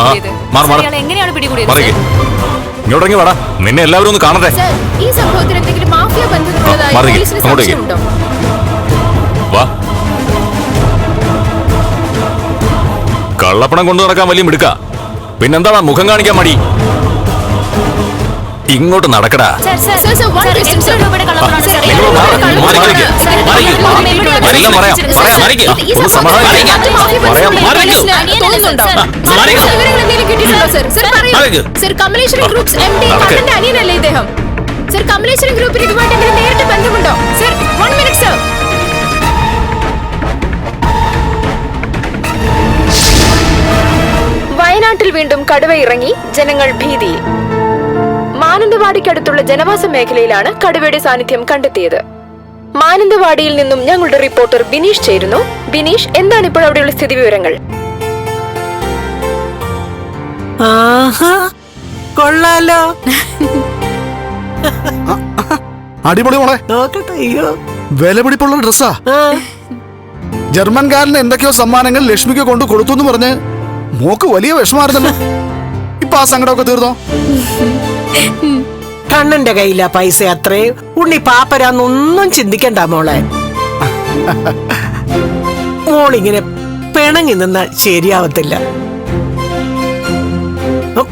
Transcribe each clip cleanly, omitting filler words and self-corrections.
പിടികൂടിയത്? മാറ്, മാറ്. അയാളെ എങ്ങനെയാണ് പിടികൂടിയത്? മറിക്ക്. ഇങ്ങോട്ടിറങ്ങി വാടാ, നിന്നെ എല്ലാവരും ഒന്ന് കാണട്ടെ. സർ, ഈ സംഭവത്തിൽ എന്തെങ്കിലും മാഫിയ ബന്ധങ്ങളുള്ളതായി മറിക്ക്, പോലീസിന് അങ്ങോട്ടേക്ക്. സംശയമുണ്ടോ? വാ. കള്ളപ്പണം കൊണ്ടു നടക്കാൻ വലിയ മിടുക്ക, പിന്നെന്താ മുഖം കാണിക്കാൻ മടി? ഇങ്ങോട്ട് നടക്കടാ. Sir, sir, sir, sir, one sir, question, എത്ര സർ. രൂപയുടെ കള്ളപ്പണമാണ് സർ? നിങ്ങൾ എത്ര മാറ്, രൂപയുടെ മാറിക്ക്, കള്ളപ്പണമാണ്? സർ, മാറിക്ക്. എല്ലാം പറയാം, മറിക്ക്. പറയാം. ഈ ഒന്ന് സംഭവത്തിൽ സമാധാനം. മറ്റ് മാഫിയ പറയാം, ബന്ധങ്ങളുള്ള മാറിക്ക്. പോലീസിന് തോന്നുന്നുണ്ടോ? സർ, സർ, വിവരങ്ങൾ എന്തെങ്കിലും കിട്ടിയിട്ടുണ്ടോ, സർ? സർ, പറയൂ. മാറിക്ക്. സർ, കമലേശ്വരം ഗ്രൂപ്പ്സ് MD നടക്ക്. കണ്ണന്റെ അനിയനല്ലേ ഇദ്ദേഹം? സർ, കമലേശ്വരം ഗ്രൂപ്പിന് ഇതുമായിട്ട് എന്തെങ്കിലും നേരിട്ട് ബന്ധമുണ്ടോ? Sir, 1 minute, sir. വയനാട്ടിൽ വീണ്ടും കടുവ ഇറങ്ങി, ജനങ്ങൾ ഭീതിയിൽ. മാനന്തവാടിക്കടുത്തുള്ള ജനവാസ മേഖലയിലാണ് കടുവയുടെ സാന്നിധ്യം കണ്ടെത്തിയത്. മാനന്തവാടിയിൽ നിന്നും ഞങ്ങളുടെ റിപ്പോർട്ടർ ബിനീഷ് ചേരുന്നു. ബിനീഷ്, എന്താണ് ഇപ്പോൾ അവിടെയുള്ള സ്ഥിതി വിവരങ്ങൾ? കൊള്ളാലോ, അടിപൊളി മോളെ, നോക്കട്ടെ. അയ്യോ, വിലപിടിപ്പുള്ള ഡ്രസ്സാ. ജർമ്മൻകാരന് എന്തൊക്കെയോ സമ്മാനങ്ങൾ ലക്ഷ്മിക്ക് കൊണ്ട് കൊടുത്തു എന്ന് പറഞ്ഞ് മോക്ക് വലിയ വിഷമായിരുന്നല്ലോ. ഇപ്പൊ ആ സങ്കടമൊക്കെ തീർന്നോ? കണ്ണന്റെ കയ്യിലാ പൈസ അത്രയും. ഉണ്ണി പാപ്പരാന്നൊന്നും ചിന്തിക്കണ്ട മോളെ. മോളിങ്ങനെ പിണങ്ങി നിന്ന ശരിയാവത്തില്ല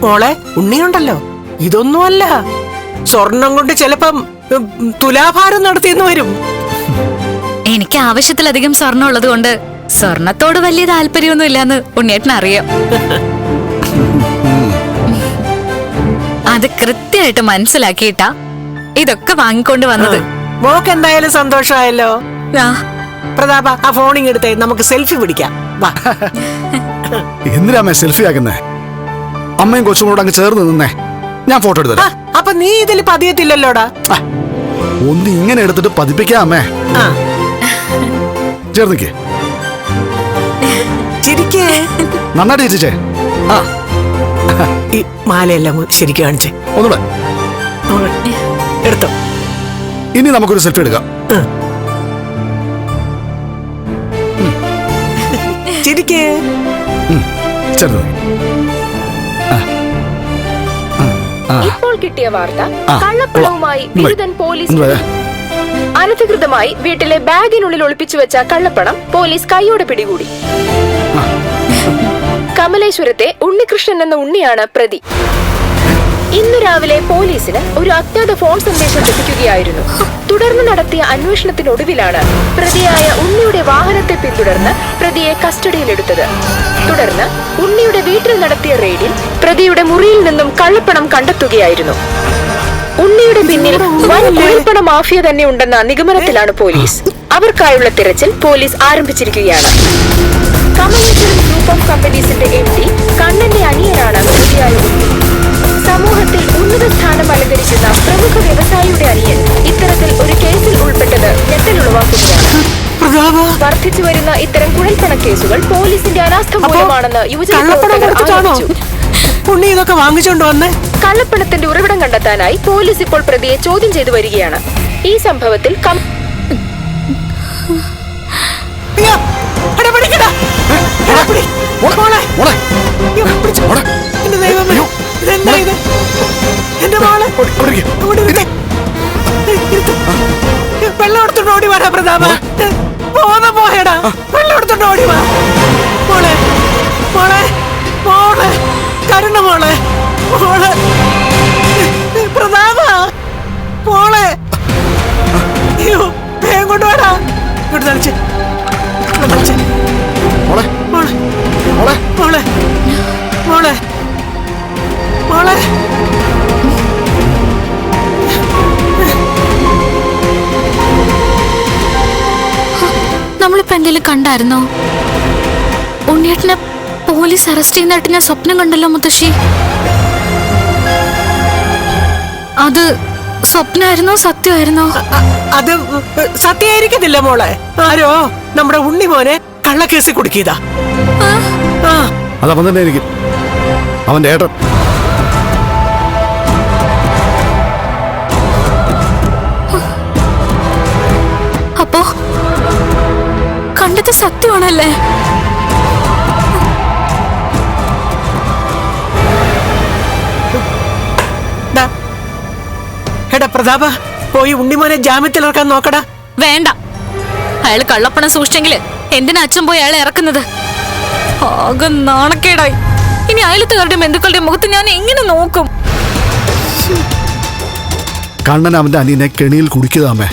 മോളെ. ഉണ്ണിയുണ്ടല്ലോ, ഇതൊന്നുമല്ല. സ്വർണം കൊണ്ട് ചിലപ്പം തുലാഭാരം നടത്തിയെന്ന് വരും. എനിക്ക് ആവശ്യത്തിലധികം സ്വർണ്ണം ഉള്ളത് കൊണ്ട് സ്വർണത്തോട് വലിയ താല്പര്യമൊന്നും ഇല്ലാന്ന് ഉണ്ണിയേട്ടൻ അറിയാം. അത് കൃത്യമായിട്ട് മനസ്സിലാക്കിയിട്ടാ ഇതൊക്കെ വാങ്ങിക്കൊണ്ട് വന്നത്. മോക്ക് എന്തായാലും സന്തോഷമായല്ലോ. ആ, പ്രതാപ, ആ ഫോണിങ് എടുത്തേ, നമുക്ക് സെൽഫി പിടിക്കാം. വാ. എന്തിനാ സെൽഫി ആക്കുന്നേ? അമ്മയും കൊച്ചുകൂടെ അങ്ങ് ചേർന്ന് നിന്നേ, ഞാൻ ഫോട്ടോ ആ, എടുത്തരാം. അപ്പൊ നീ ഇതിൽ പതിയത്തില്ലല്ലോടാ. ഒന്ന് ഇങ്ങനെ എടുത്തിട്ട് പതിപ്പിക്കാം അമ്മേ. ആ, ചേർന്നിക്കേ, ചിരിക്കേ. നന്നായിട്ട് ചേച്ചേ. ആ, ഈ മാലയെല്ലാം ശരിക്കും കാണിച്ചേ. ഒന്നുകൂടെ. എടുത്തോ. ഇനി നമുക്കൊരു സെൽഫി എടുക്കാം. ചിരിക്കേ. ചേർന്ന് ഇപ്പോൾ കിട്ടിയ വാർത്ത, ആ, കള്ളപ്പണവുമായി ഉള്ള. ബിരുദൻ പോലീസ് ഒന്ന് വരാ. അനധികൃതമായി വീട്ടിലെ ബാഗിനുള്ളിൽ ഒളിപ്പിച്ചു വെച്ച കള്ളപ്പണം പോലീസ് കൈയോടെ പിടികൂടി. കമലേശ്വരത്തെ ഉണ്ണികൃഷ്ണൻ എന്ന ഉണ്ണിയാണ് പ്രതി. ഇന്നു രാവിലെ പോലീസിന് ഒരു അജ്ഞാത ഫോൺ സന്ദേശം ലഭിക്കുകയായിരുന്നു. തുടർന്ന് നടത്തിയ അന്വേഷണത്തിനൊടുവിലാണ് പ്രതിയായ ഉണ്ണിയുടെ വാഹനത്തെ പിന്തുടർന്ന് പ്രതിയെ കസ്റ്റഡിയിലെടുത്തത്. തുടർന്ന് ഉണ്ണിയുടെ വീട്ടിൽ നടത്തിയ റെയ്ഡിൽ പ്രതിയുടെ മുറിയിൽ നിന്നും കള്ളപ്പണം കണ്ടെത്തുകയായിരുന്നു. ഉണ്ണിയുടെ പിന്നിൽ വൻ കുഴൽപ്പണ മാഫിയ തന്നെ ഉണ്ടെന്ന നിഗമനത്തിലാണ് പോലീസ്. അവർക്കായുള്ള തിരച്ചിൽ പോലീസ് ആരംഭിച്ചിരിക്കുകയാണ്. കമലേശ്വരം ഗ്രൂപ്പ് ഓഫ് കമ്പനീസിന്റെ MD കണ്ണന്റെ അനിയനാണ് പ്രതിയായ ഉണ്ണി. സമൂഹത്തിൽ ഉന്നത സ്ഥാനം അലങ്കരിക്കുന്ന പ്രമുഖ വ്യവസായിയുടെ അനിയൻ ഇത്തരത്തിൽ ഒരു കേസിൽ ഉൾപ്പെട്ടത് ഞെട്ടലുളവാക്കുകയാണ്. വർദ്ധിച്ചു വരുന്ന ഇത്തരം കുഴൽപ്പണ കേസുകൾ പോലീസിന്റെ അനാസ്ഥ മൂലമാണെന്ന് യുവജനപ്രവർത്തകർ ആരോപിച്ചു. ഉണ്ണി ഇതൊക്കെ വാങ്ങിച്ചോണ്ട് വന്നേ. കള്ളപ്പണത്തിന്റെ ഉറവിടം കണ്ടെത്താനായി പോലീസ് ഇപ്പോൾ പ്രതിയെ ചോദ്യം ചെയ്തു വരികയാണ്. ഈ സംഭവത്തിൽ വെള്ളം എടുത്തോണ്ട് ഓടി വാടാ പ്രതാപ. ബോധം പോയടാ. വെള്ളം എടുത്തോണ്ട് ഓടി വാ മോളെ. മോളെ, മോളെ, കരുണ മോളെ, മോളെ, പ്രതാപ, മോളെ. അയ്യോ, വേഗം കൊണ്ടുപോടാ. ഇങ്ങോട്ട് തളിച്ച്, മോളെ, മോളെ, മോളെ, മോളെ, മോളെ, മോളെ. നമ്മളിപ്പോ എന്തെങ്കിലും കണ്ടായിരുന്നോ? ഉണ്ണിയേട്ടനെ പോലീസ് അറസ്റ്റ് ചെയ്യുന്നതായിട്ട് ഞാൻ സ്വപ്നം കണ്ടല്ലോ മുത്തശ്ശി. അത് സ്വപ്നമായിരുന്നോ സത്യമായിരുന്നോ? അത് സത്യമായിരിക്കത്തില്ല മോളെ. ആരോ നമ്മുടെ ഉണ്ണി മോനെ കള്ളക്കേസ് കുടുക്കിയതാ. അതവൻ തന്നെ ആയിരിക്കും, അവന്റെ ഏട്ടൻ. അപ്പോ കണ്ടത് സത്യമാണല്ലേ? എടാ പ്രതാപ, പോയി ഉണ്ണിമോനെ ജാമ്യത്തിലിറക്കാൻ നോക്കടാ. വേണ്ട, അയാൾ കള്ളപ്പണം സൂക്ഷിച്ചെങ്കില് എന്തിനാ അച്ഛൻ പോയി അയാളെ ഇറക്കുന്നത്? ആകെ നാണക്കേടായി. ഇനി അയലത്തുകാരുടെ ബന്ധുക്കളുടെ മുഖത്ത് ഞാൻ എങ്ങനെ നോക്കും? കണ്ണൻ അവന്റെ അനിയനെ കെണിയിൽ കുടിക്കുക അമ്മേ.